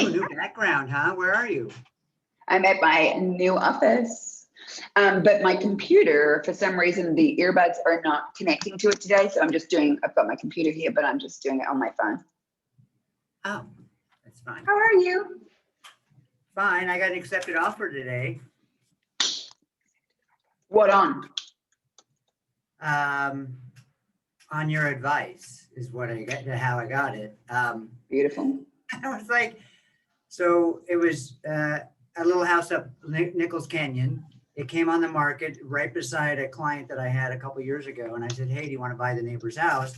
Oh, new background, huh? Where are you? I'm at my new office, but my computer, for some reason, the earbuds are not connecting to it today. So I've got my computer here, but I'm just doing it on my phone. Oh, that's fine. How are you? Fine. I got an accepted offer today. What on? On your advice is what I got, how I got it. Beautiful. I was like, so it was a little house up Nichols Canyon. It came on the market right beside a client that I had a couple years ago. And I said, hey, do you want to buy the neighbor's house?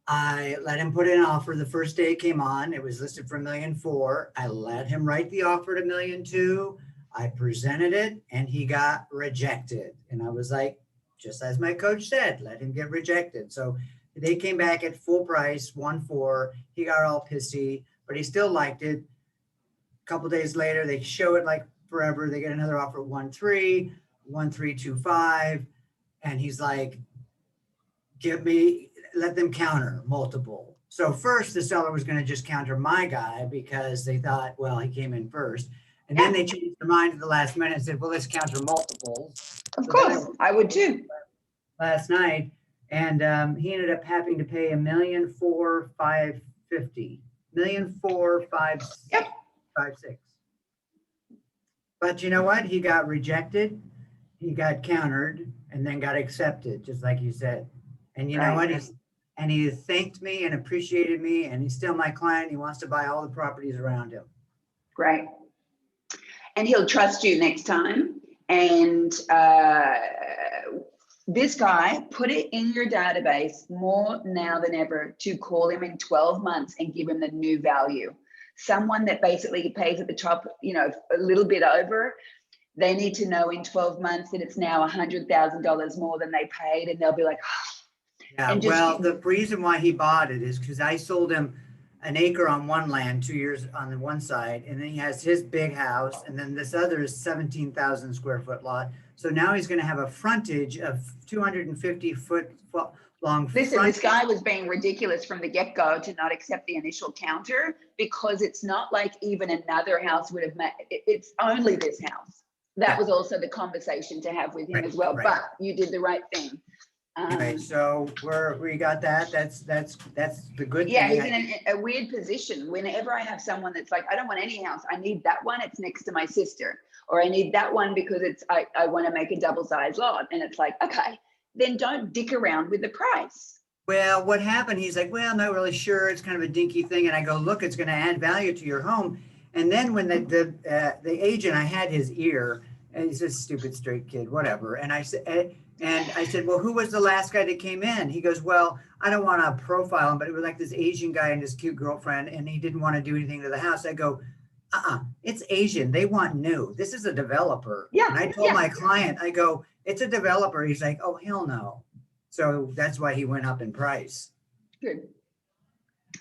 I let him put in an offer the first day it came on. It was listed for $1.4 million. I let him write the offer to $1.2 million. I presented it and he got rejected. And I was like, just as my coach said, let him get rejected. So they came back at full price, 1.4. He got all pissy, but he still liked it. A couple days later, they show it like forever. They get another offer at 1.3, 1.325. And he's like, let them counter multiple. So first the seller was going to just counter my guy because they thought, well, he came in first. And then they changed their mind at the last minute and said, well, let's counter multiples. Of course, I would too. Last night. And he ended up having to pay $1,450,000, $1,456,000. But you know what? He got rejected, he got countered, and then got accepted, just like you said. And you know what? He thanked me and appreciated me, and he's still my client. He wants to buy all the properties around him. Great. And he'll trust you next time. And this guy, put it in your database more now than ever to call him in 12 months and give him the new value. Someone that basically pays at the top, a little bit over, they need to know in 12 months that it's now $100,000 more than they paid. And they'll be like, yeah, well, the reason why he bought it is because I sold him an acre on one land, 2 years on the one side, and then he has his big house, and then this other is 17,000 square foot lot. So now he's going to have a frontage of 250 foot long. Listen, this guy was being ridiculous from the get-go to not accept the initial counter because it's not like even another house would have met. It's only this house. That was also the conversation to have with him as well. Right. But you did the right thing. Anyway, so we got that. That's the good thing. Yeah, he's in a weird position. Whenever I have someone that's like, I don't want any house. I need that one. It's next to my sister. Or I need that one because I want to make a double-sized lot. And it's like, okay, then don't dick around with the price. Well, what happened? He's like, well, I'm not really sure. It's kind of a dinky thing. And I go, look, it's going to add value to your home. And then when the agent, I had his ear, and he's a stupid straight kid, whatever. And I said, well, who was the last guy that came in? He goes, well, I don't want to profile him, but it was like this Asian guy and his cute girlfriend, and he didn't want to do anything to the house. I go, it's Asian. They want new. This is a developer. Yeah. And I told my client, I go, it's a developer. He's like, oh, hell no. So that's why he went up in price. Good.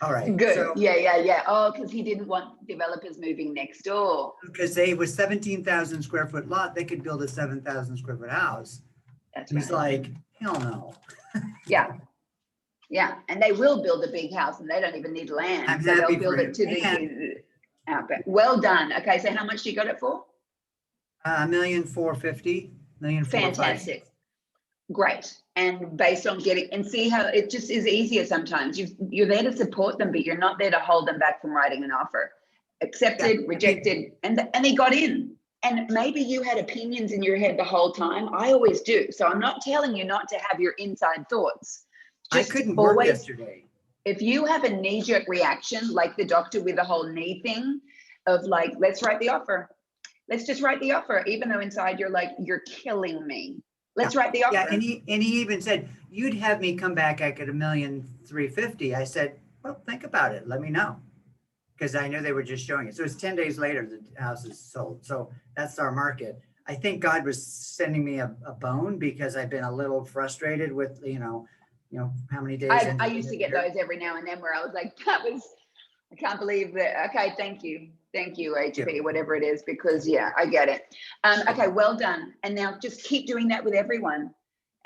All right. Good. So, yeah. Oh, because he didn't want developers moving next door. Because they was 17,000 square foot lot. They could build a 7,000 square foot house. That's He's like, hell no. Yeah. And they will build a big house and they don't even need land. I'm so happy they'll build it to the outback. Well done. Okay. So how much you got it for? $1,450,000, $1,450,000. Fantastic. Great. And based on and see how it just is easier sometimes. You're there to support them, but you're not there to hold them back from writing an offer. Accepted, rejected, and they got in. And maybe you had opinions in your head the whole time. I always do. So I'm not telling you not to have your inside thoughts. Just I couldn't work yesterday. If you have a knee-jerk reaction, like the doctor with the whole knee thing of like, let's write the offer. Let's just write the offer, even though inside you're like, you're killing me. Let's write the offer. Yeah, and he even said, you'd have me come back at $1,350,000. I said, well, think about it. Let me know. Because I knew they were just showing it. So it's 10 days later, the house is sold. So that's our market. I think God was sending me a bone because I've been a little frustrated with, how many days. I used to get those every now and then where I was like, I can't believe that. Okay, thank you. Thank you, HP, whatever it is, because I get it. Okay, well done. And now just keep doing that with everyone.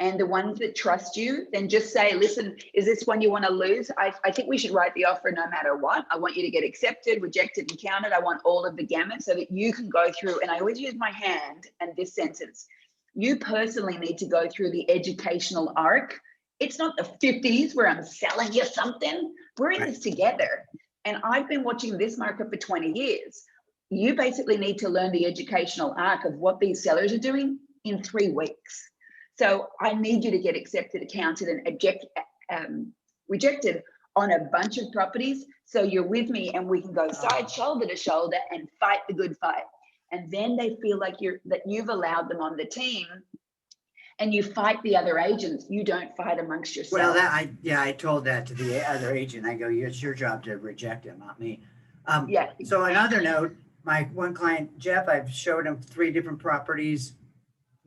And the ones that trust you, then just say, listen, is this one you want to lose? I think we should write the offer no matter what. I want you to get accepted, rejected, and counted. I want all of the gamut so that you can go through. And I always use my hand and this sentence. You personally need to go through the educational arc. It's not the 50s where I'm selling you something. We're in this together. And I've been watching this market for 20 years. You basically need to learn the educational arc of what these sellers are doing in 3 weeks. So I need you to get accepted, counted, and rejected on a bunch of properties. So you're with me and we can go side, shoulder to shoulder and fight the good fight. And then they feel like you've allowed them on the team, and you fight the other agents. You don't fight amongst yourselves. Well, I told that to the other agent. I go, it's your job to reject him, not me. Yeah. So another note, my one client, Jeff, I've showed him 3 different properties,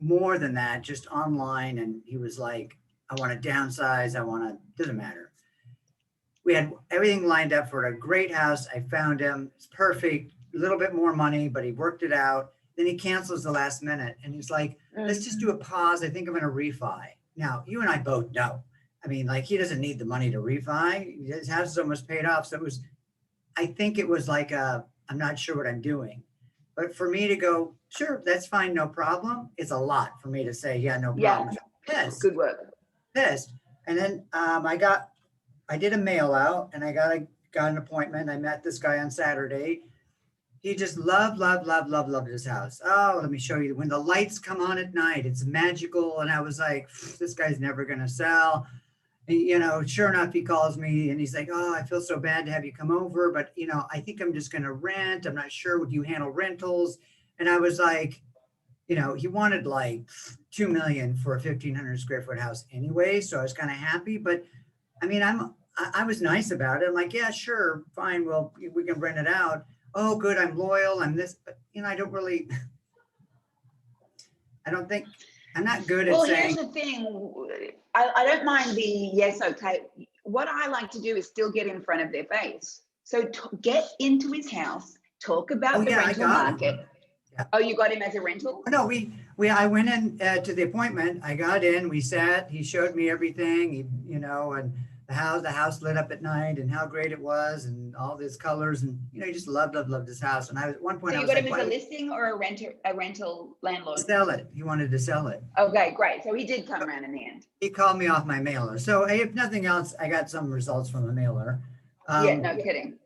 more than that, just online. And he was like, I want to downsize. Doesn't matter. We had everything lined up for a great house. I found him. It's perfect. A little bit more money, but he worked it out. Then he cancels the last minute. And he's like, let's just do a pause. I think I'm going to refi. Now, you and I both know. I mean, like, he doesn't need the money to refi. His house is almost paid off. So I think it was like I'm not sure what I'm doing. But for me to go, sure, that's fine, no problem, it's a lot for me to say, yeah, no problem. Yeah. Good work. Pissed. And then I did a mail out and I got an appointment. I met this guy on Saturday. He just loved his house. Oh, let me show you. When the lights come on at night, it's magical. And I was like, this guy's never going to sell. And, sure enough, he calls me and he's like, oh, I feel so bad to have you come over, but, I think I'm just going to rent. I'm not sure. Would you handle rentals? And I was like, he wanted like $2 million for a 1,500 square foot house anyway. So I was kind of happy, but I mean, I was nice about it. I'm like, yeah, sure. Fine. Well, we can rent it out. Oh, good. I'm loyal. I'm this, but I don't really, I'm not good at saying. Here's the thing. I don't mind the yes, okay. What I like to do is still get in front of their face. So get into his house, talk about the rental market. Yeah. Oh, you got him as a rental? No, I went in to the appointment. I got in, we sat, he showed me everything, and the house lit up at night and how great it was and all these colors. And, he just loved this house. And at one point, so you got him as a listing or a rental landlord? Sell it. He wanted to sell it. Okay, great. So he did come around in the end. He called me off my mailer. So if nothing else, I got some results from the mailer. Yeah, no kidding.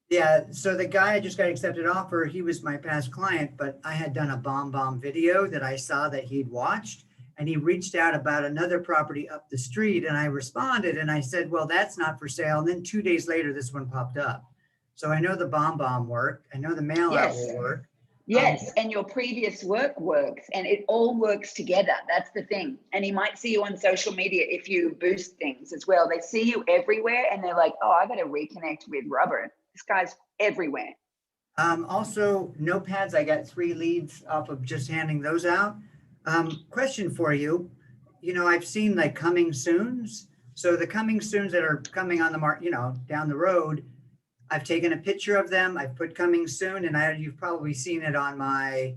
Yeah, so the guy I just got accepted offer, he was my past client, but I had done a bomb video that I saw that he'd watched, and he reached out about another property up the street, and I responded and I said, well, that's not for sale. And then 2 days later, this one popped up. So I know the bomb worked. I know the mail out will work. Yes, and your previous work works, and it all works together. That's the thing. And he might see you on social media if you boost things as well. They see you everywhere, and they're like, oh, I got to reconnect with Robert. This guy's everywhere. Also, notepads. I got 3 leads off of just handing those out. Question for you. I've seen like coming soons. So the coming soons that are coming on the market, down the road, I've taken a picture of them. I've put coming soon, and you've probably seen it on my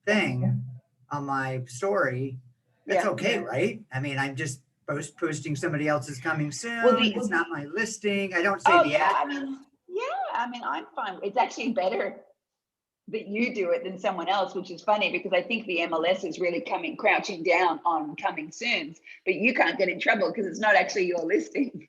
thing, on my story. That's okay, right? I mean, I'm just posting somebody else's coming soon. It's not my listing. I don't say the ad. I'm fine. It's actually better that you do it than someone else, which is funny because I think the MLS is really crouching down on coming soons, but you can't get in trouble because it's not actually your listing.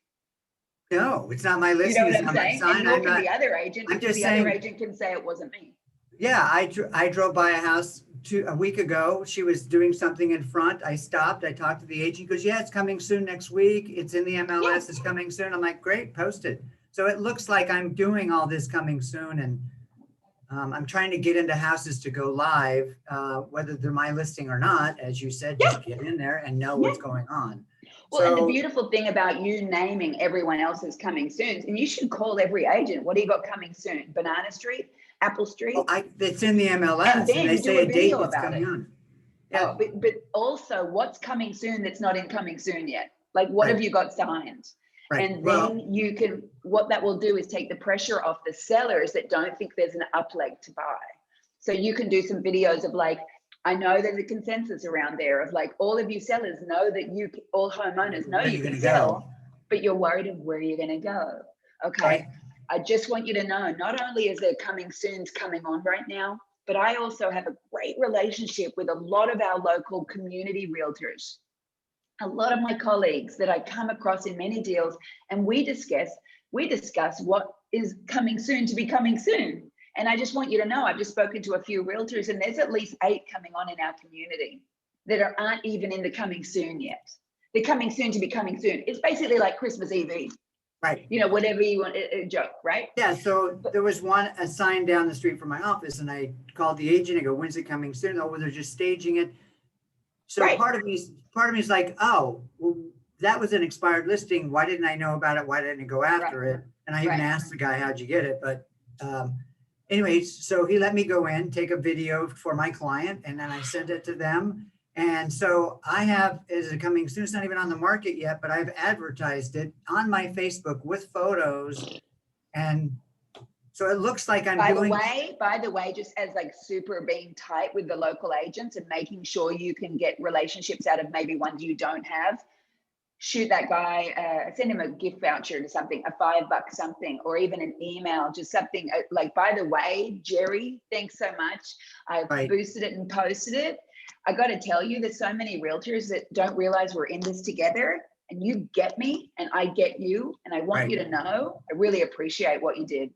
No, it's not my listing. You know what I'm saying? And nor can the other agent, because the other agent can say it wasn't me. Yeah, I drove by a house a week ago. She was doing something in front. I stopped. I talked to the agent. He goes, yeah, it's coming soon next week. It's in the MLS. Yeah. It's coming soon. I'm like, great, post it. So it looks like I'm doing all this coming soon. And I'm trying to get into houses to go live, whether they're my listing or not. As you said, just get in there and know what's going on. Well, and the beautiful thing about you naming everyone else's coming soon, and you should call every agent, what do you got coming soon? Banana Street, Apple Street? It's in the MLS, and they say a date that's coming on. Yeah. Oh, but also, what's coming soon that's not in coming soon yet? Like, what have you got signed? Right. And then you can, what that will do is take the pressure off the sellers that don't think there's an up leg to buy. So you can do some videos of like, I know there's a consensus around there of like, all of you sellers know that all homeowners know Where you you can gonna sell, go? but you're worried of where you're going to go. Okay. Right. I just want you to know, not only is there coming soon's coming on right now, but I also have a great relationship with a lot of our local community realtors, a lot of my colleagues that I come across in many deals, and we discuss what is coming soon to be coming soon. And I just want you to know, I've just spoken to a few realtors, and there's at least 8 coming on in our community that aren't even in the coming soon yet. They're coming soon to be coming soon. It's basically like Christmas Eve. Right. You know, whatever you want, a joke, right? Yeah, so there was a sign down the street from my office, and I called the agent. I go, "When's it coming soon?" "Oh, well, they're just staging it." So Right. part of me is like, "Oh, well, that was an expired listing. Why didn't I know about it? Why didn't I go after it?" And I even asked the guy, "How'd you get it?" But anyways, so he let me go in, take a video for my client, and then I sent it to them. And so I have, is it coming soon? It's not even on the market yet, but I've advertised it on my Facebook with photos. And so it looks like I'm By doing. the way, just as like super being tight with the local agents and making sure you can get relationships out of maybe ones you don't have, shoot that guy, send him a gift voucher to something, a $5 something, or even an email, just something like, by the way, Jerry, thanks so much. I boosted it and posted it. I got to tell you, there's so many realtors that don't realize we're in this together, and you get me and I get you. And I want you to know, I really appreciate what you did.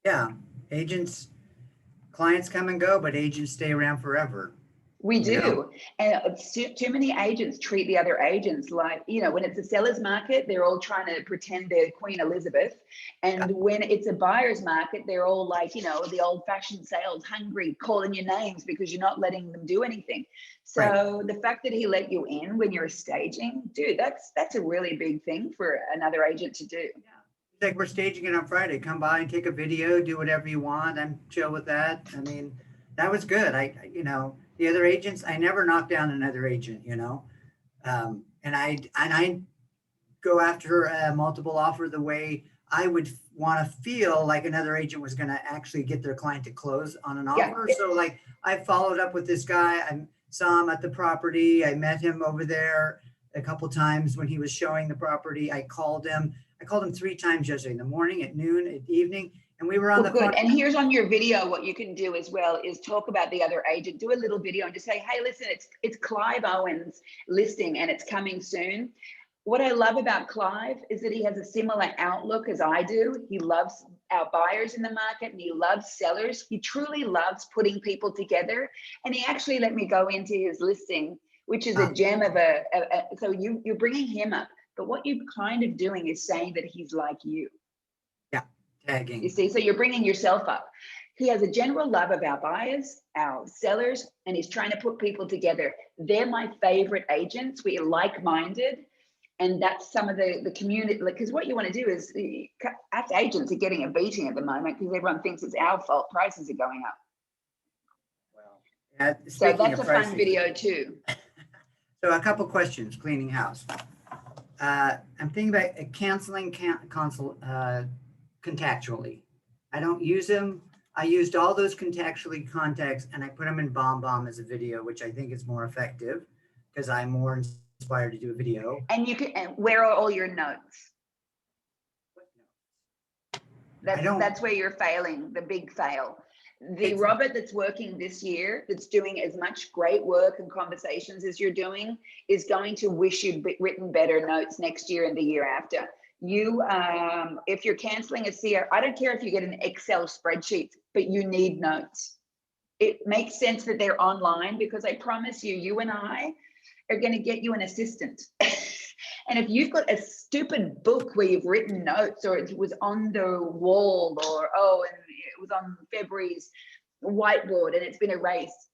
Yeah. Agents, clients come and go, but agents stay around forever. We do. And too many agents treat the other agents like, you know, when it's a seller's market, they're all trying to pretend they're Queen Elizabeth. And when it's a buyer's market, they're all like, you know, the old fashioned sales, hungry, calling your names because you're not letting them do anything. So the fact that he let you in when you're staging, dude, that's a really big thing for another agent to do. Like, we're staging it on Friday. Come by and take a video, do whatever you want. I'm chill with that. I mean, that was good. You know, the other agents, I never knock down another agent, you know. And I go after a multiple offer the way I would want to feel like another agent was going to actually get their client to close on an offer. So like, I followed up with this guy. I saw him at the property. I met him over there a couple times when he was showing the property. I called him 3 times yesterday, in the morning, at noon, at evening. And we were on the phone. And here's on your video, what you can do as well is talk about the other agent, do a little video and just say, hey, listen, it's Clive Owen's listing and it's coming soon. What I love about Clive is that he has a similar outlook as I do. He loves our buyers in the market and he loves sellers. He truly loves putting people together. And he actually let me go into his listing, which is a gem of so you're bringing him up. But what you're kind of doing is saying that he's like you. Tagging. You see, so you're bringing yourself up. He has a general love of our buyers, our sellers, and he's trying to put people together. They're my favorite agents. We are like-minded. And that's some of the community, because what you want to do is, us agents are getting a beating at the moment because everyone thinks it's our fault. Prices are going up. Well, so that's a fun video too. So a couple questions, cleaning house. I'm thinking about canceling contactually. I don't use them. I used all those contactually contacts and I put them in BombBomb as a video, which I think is more effective because I'm more inspired to do a video. And and where are all your notes? That's where you're failing, the big fail. The Robert that's working this year, that's doing as much great work and conversations as you're doing, is going to wish you'd written better notes next year and the year after. You, if you're canceling a CR, I don't care if you get an Excel spreadsheet, but you need notes. It makes sense that they're online because I promise you, you and I are going to get you an assistant. And if you've got a stupid book where you've written notes, or it was on the wall, or and it was on February's whiteboard and it's been erased,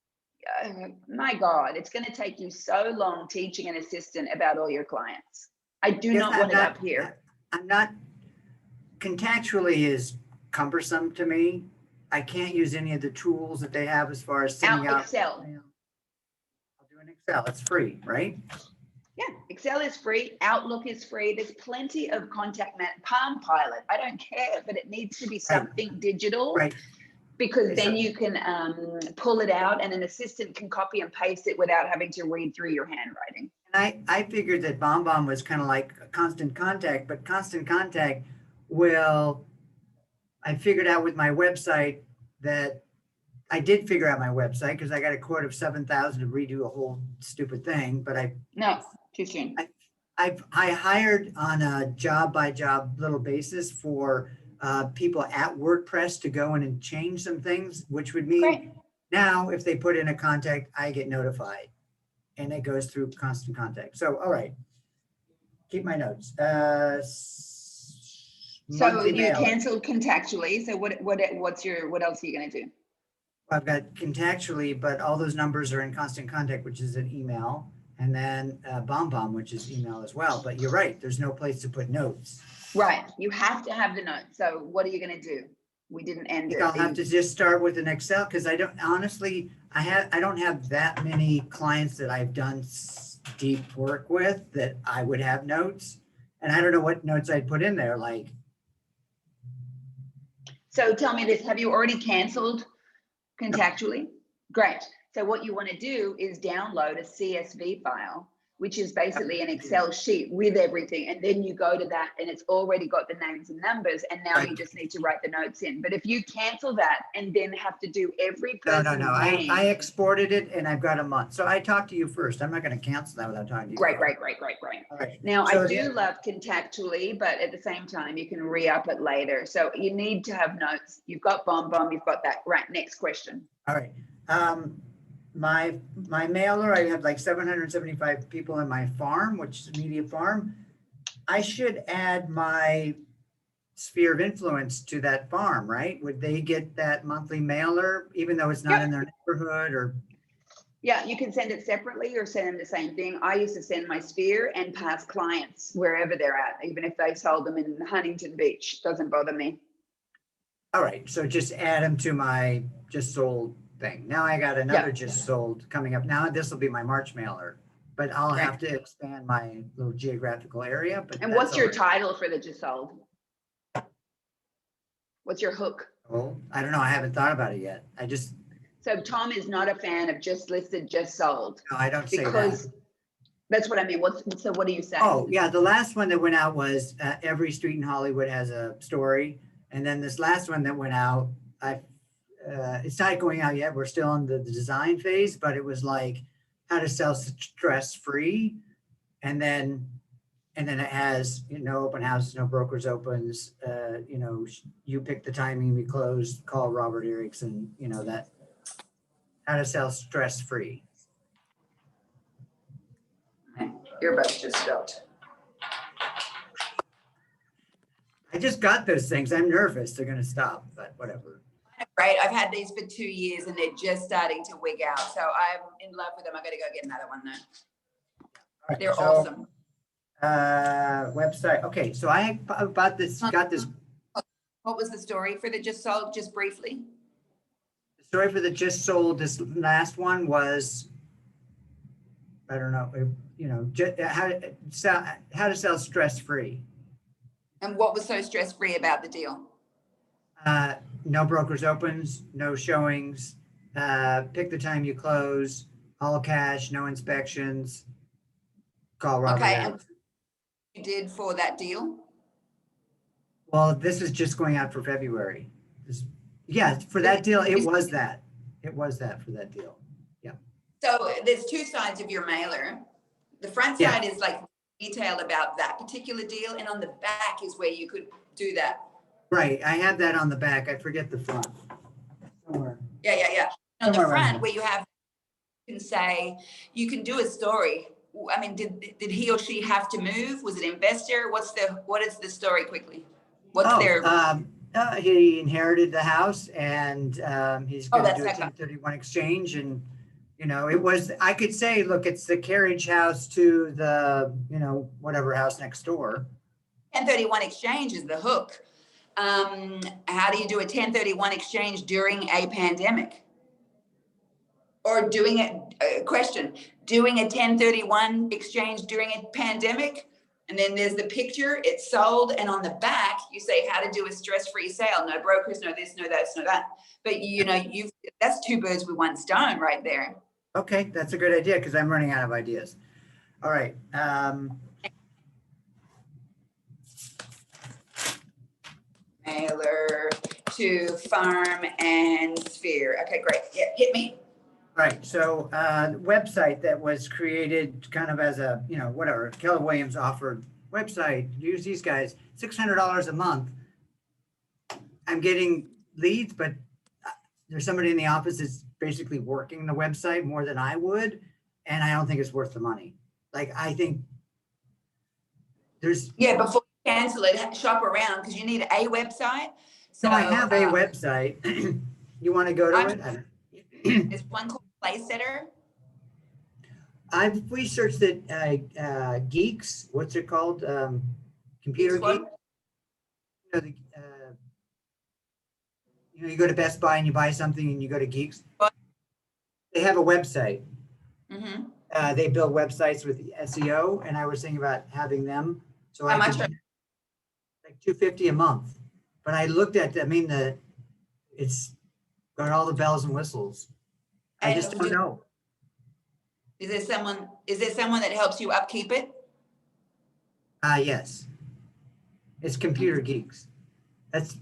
my God, it's going to take you so long teaching an assistant about all your clients. I do not want it up here. I'm not, contractually is cumbersome to me. I can't use any of the tools that they have as far as sending out Excel. I'll do an Excel. It's free, right? Yeah, Excel is free. Outlook is free. There's plenty of Palm Pilot. I don't care, but it needs to be something digital. Right. Because Okay, then so- you can pull it out and an assistant can copy and paste it without having to read through your handwriting. I figured that BombBomb was kind of like Constant Contact, but Constant Contact will, I figured out with my website that I did figure out my website because I got a quote of 7,000 to redo a whole stupid thing, but No, too soon. I hired on a job by job little basis for people at WordPress to go in and change some things, which would mean Great. now if they put in a contact, I get notified and it goes through Constant Contact. So, all right, keep my notes. So Monthly you mailer. canceled Contactually. So what else are you going to do? I've got Contactually, but all those numbers are in Constant Contact, which is an email, and then BombBomb, which is email as well. But you're right, there's no place to put notes. Right. You have to have the notes. So what are you going to do? We didn't I end think it. I'll have to just start with an Excel because I don't honestly, I don't have that many clients that I've done deep work with that I would have notes. And I don't know what notes I'd put in there, like, So tell me this, have you already canceled Contactually? Great. So what you want to do is download a CSV file, which is basically an Excel sheet with everything. And then you go to that and it's already got the names and numbers. And now you just need to write the notes in. But if you cancel that and then have to do every person's no. name. I exported it and I've got a month. So I talked to you first. I'm not going to cancel that without talking to you. Great. All right. Now, So I do love Contactually, but at the same time, you can re-up it later. So you need to have notes. You've got BombBomb, you've got that. Right, next question. All right. My mailer, I have like 775 people in my farm, which is a media farm. I should add my sphere of influence to that farm, right? Would they get that monthly mailer, even though it's not in their neighborhood or? Yeah, you can send it separately or send them the same thing. I used to send my sphere and past clients wherever they're at, even if they sold them in Huntington Beach. Doesn't bother me. All right, so just add them to my just sold thing. Now I got another just sold coming up. Now this will be my March mailer, but I'll have to expand my little geographical area. But And what's your title for the just sold? What's your hook? Oh, I don't know. I haven't thought about it yet. So Tom is not a fan of just listed, just sold. No, I don't say Because that. that's what I mean. So what do you say? Oh, yeah. The last one that went out was every street in Hollywood has a story. And then this last one that went out, it's not going out yet. We're still in the design phase, but it was like how to sell stress free. And then it has, open houses, no brokers opens, you pick the timing, we close, call Robert Erickson, that how to sell stress free. Earbuds just stopped. I just got those things. I'm nervous. They're going to stop, but whatever. Right. I've had these for 2 years and they're just starting to wig out. So I'm in love with them. I got to go get another one though. Right, They're so, awesome. Website. Okay. So I got this. What was the story for the just sold, just briefly? The story for the just sold, this last one was, I don't know, how to sell stress free. And what was so stress-free about the deal? No brokers opens, no showings, pick the time you close, all cash, no inspections, call Robert. Okay, and you did for that deal? Well, this is just going out for February. For that deal, it was that. It was that for that deal. Yeah. So there's two sides of your mailer. The front side is like detail about that particular deal, and on the back is where you could do that. Right. I have that on the back. I forget the front. Somewhere. Yeah. On the front where you can say, you can do a story. I mean, did he or she have to move? Was it investor? What is the story quickly? He inherited the house and he's going to do a 1031 exchange. And, I could say, look, it's the carriage house to the, whatever house next door. 1031 exchange is the hook. How do you do a 1031 exchange during a pandemic? Or doing a 1031 exchange during a pandemic And then there's the picture, it's sold, and on the back you say how to do a stress-free sale. No brokers, no this, no that, no that. But that's two birds with one stone right there. Okay, that's a good idea because I'm running out of ideas. All right. Mailer to farm and sphere. Okay, great. Yeah, hit me. All right, so website that was created kind of as a, whatever, Keller Williams offered website, use these guys, $600 a month. I'm getting leads, but there's somebody in the office that's basically working the website more than I would, and I don't think it's worth the money. Like, I think there's... Yeah, before you cancel it, shop around because you need a website. So I have a website. You want to go to it? There's one called Playsetter. I've researched it. Geeks, what's it called? Computer Geeks Geek. You go to Best Buy and you buy something, and you go to Geeks. What? They have a website. Mm-hmm. They build websites with SEO, and I was thinking about having them. So How much? Like $250 a month. But I looked at, it's got all the bells and whistles. I just don't know. Is there someone that helps you upkeep it? Yes. It's Computer Geeks. If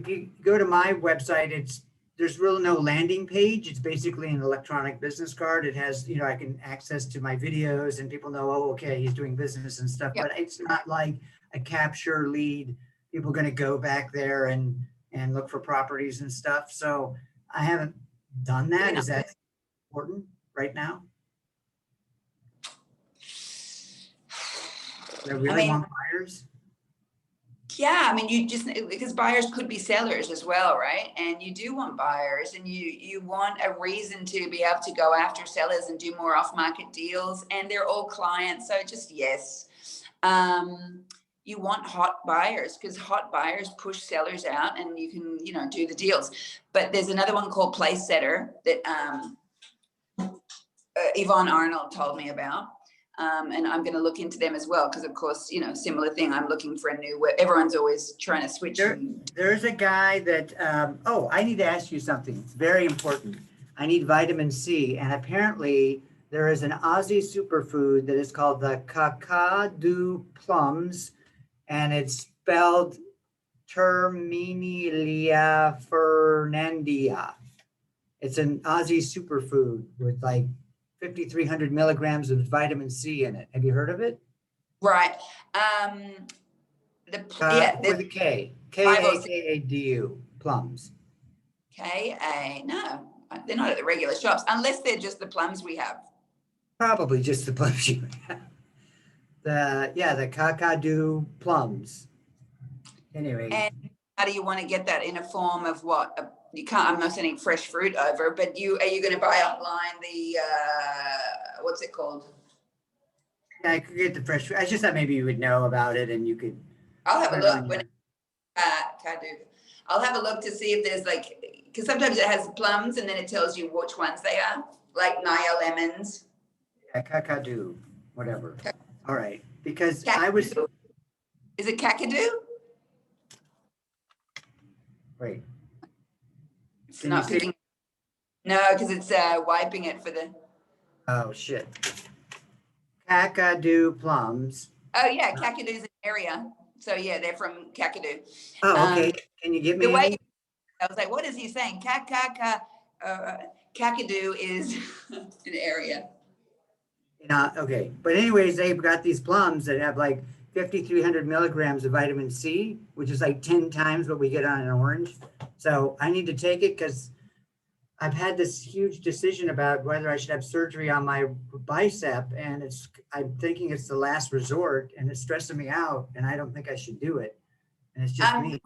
you go to my website, there's really no landing page. It's basically an electronic business card. It has, I can access to my videos and people know, oh, okay, he's doing business and stuff, Yep. But it's not like a capture lead. People are going to go back there and look for properties and stuff. So I haven't done that. Is that important right now? Do I really want buyers? Yeah, you just, because buyers could be sellers as well, right? And you do want buyers, and you want a reason to be able to go after sellers and do more off-market deals, and they're all clients. So just yes. You want hot buyers because hot buyers push sellers out, and you can, do the deals. But there's another one called Playsetter that Yvonne Arnold told me about. And I'm going to look into them as well because, of course, similar thing. I'm looking for a new web. Everyone's always trying to switch. There's a guy that, I need to ask you something. It's very important. I need vitamin C. And apparently there is an Aussie superfood that is called the Kakadu plums. And it's spelled Terminelia fernandina. It's an Aussie superfood with like 5,300 milligrams of vitamin C in it. Have you heard of it? Right. With a K. K-A-K-A-D-U. Plums. K-A. No, they're not at the regular shops unless they're just the plums we have. Probably just the plums you have. The Kakadu plums. Anyway. And how do you want to get that in a form of what? You can't, I'm not sending fresh fruit over, but are you going to buy online the, what's it called? Yeah, I could get the fresh fruit. I just thought maybe you would know about it and you could. I'll have a look when I'll have a look to see if there's because sometimes it has plums and then it tells you which ones they are, like Naya lemons. Yeah, Kakadu, whatever. All right, because Kakadu. Is it Kakadu? Wait. It's not picking. No, because it's wiping it for the. Oh shit. Kakadu plums. Oh yeah, Kakadu's an area. So yeah, they're from Kakadu. Oh, okay. Can you give me? I was like, what is he saying? Kakadu is an area. Okay, but anyways, they've got these plums that have like 5,300 milligrams of vitamin C, which is like 10 times what we get on an orange. So I need to take it because I've had this huge decision about whether I should have surgery on my bicep, and I'm thinking it's the last resort, and it's stressing me out, and I don't think I should do it. And it's just me.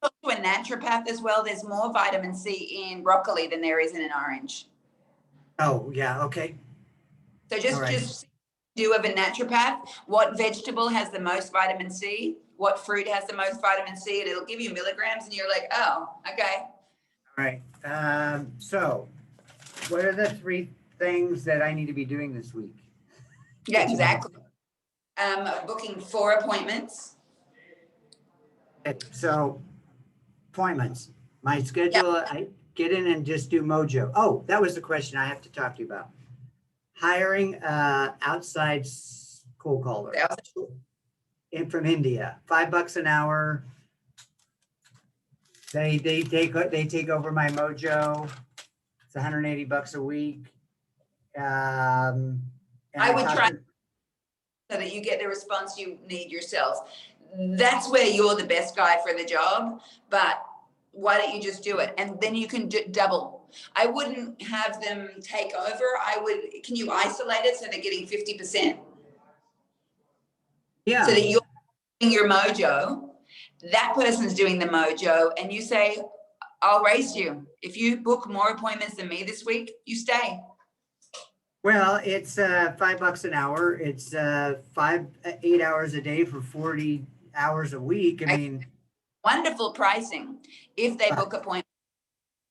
To a naturopath as well. There's more vitamin C in broccoli than there is in an orange. Oh yeah, okay. So just do of a naturopath. What vegetable has the most vitamin C? What fruit has the most vitamin C? And it'll give you milligrams, and you're like, oh, okay. All right. So what are the 3 things that I need to be doing this week? Yeah, exactly. Booking 4 appointments. Okay, so appointments, my schedule, I get in and just do Mojo. Oh, that was the question I have to talk to you about. Hiring outside cold caller in from India, $5 an hour. They take over my Mojo. It's $180 a week. And I would talked try to- so that you get the response you need yourself. That's where you're the best guy for the job, but why don't you just do it? And then you can double. I wouldn't have them take over. Can you isolate it so they're getting 50%? Yeah. So that you're doing your Mojo, that person's doing the Mojo, and you say, I'll race you. If you book more appointments than me this week, you stay. Well, it's $5 an hour. It's 8 hours a day for 40 hours a week. I mean, Wonderful pricing if they Right. book appointments.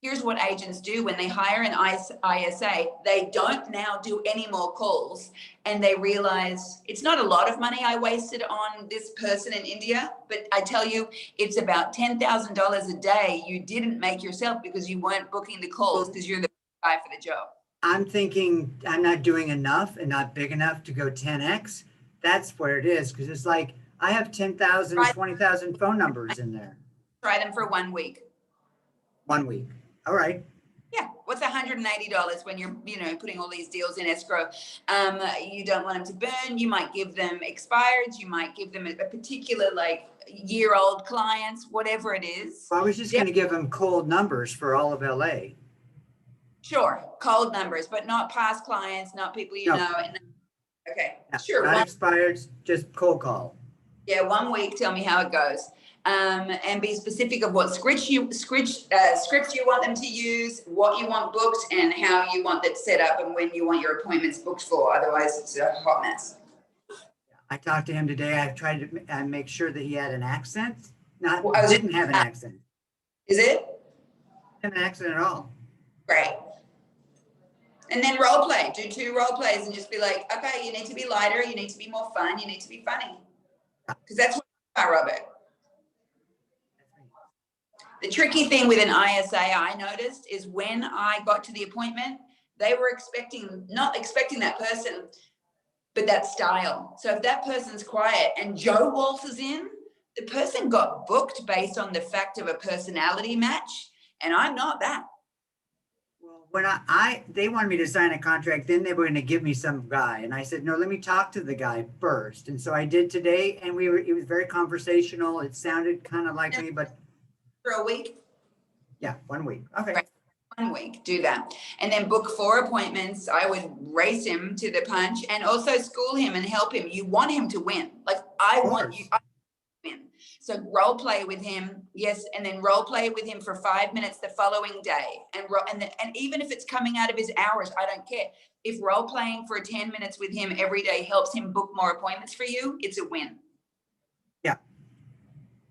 Here's what agents do when they hire an ISA, they don't now do any more calls, and they realize it's not a lot of money I wasted on this person in India, but I tell you, it's about $10,000 a day you didn't make yourself because you weren't booking the calls because you're the guy for the job. I'm thinking I'm not doing enough and not big enough to go 10x. That's where it is, because it's like I have 10,000, Right. 20,000 phone numbers in there. Try them for 1 week. 1 week. All right. Yeah, what's $180 when you're, putting all these deals in escrow? You don't want them to burn. You might give them expireds. You might give them a particular year-old clients, whatever it is. Well, I was just going to give them cold numbers for all of LA. Sure, cold numbers, but not past clients, not people you No. know. Okay, Yeah, sure. Not expired, just cold call. Yeah, 1 week. Tell me how it goes. And be specific of what scripts you want them to use, what you want booked, and how you want that set up, and when you want your appointments booked for. Otherwise, it's a hot mess. I talked to him today. I've tried to make sure that he had an accent. Didn't have an accent. Is it? Didn't have an accent at all. Great. And then role play. Do 2 role plays and just be like, okay, you need to be lighter. You need to be more fun. You need to be funny. Because that's what I, Robert. The tricky thing with an ISA I noticed is when I got to the appointment, they were not expecting that person, but that style. So if that person's quiet and Joe waltzes in, the person got booked based on the fact of a personality match. And I'm not that. Well, when they wanted me to sign a contract, then they were going to give me some guy. And I said, no, let me talk to the guy first. And so I did today, and it was very conversational. It sounded kind of like me, but. For a week? Yeah, 1 week. Okay. Right. 1 week, do that. And then book 4 appointments. I would race him to the punch and also school him and help him. You want him to win. I want you to win. So role play with him. Yes. And then role play with him for 5 minutes the following day. And even if it's coming out of his hours, I don't care. If role playing for 10 minutes with him every day helps him book more appointments for you, it's a win. Yeah.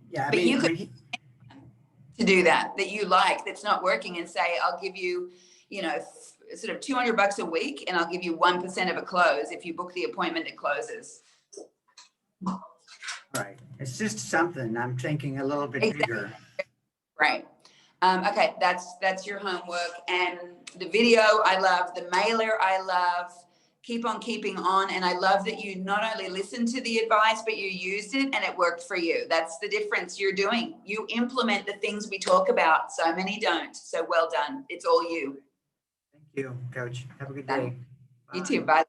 Yeah. But you could to do that you like, that's not working, and say, I'll give you, sort of $200 a week, and I'll give you 1% of a close if you book the appointment that closes. Right. It's just something I'm thinking a little bit bigger. Right. Okay. That's your homework, and the video I love, the mailer I love. Keep on keeping on. And I love that you not only listened to the advice, but you used it and it worked for you. That's the difference you're doing. You implement the things we talk about. So many don't. So well done. It's all you. Thank you, Coach. Have a good day. You Bye. too. Bye.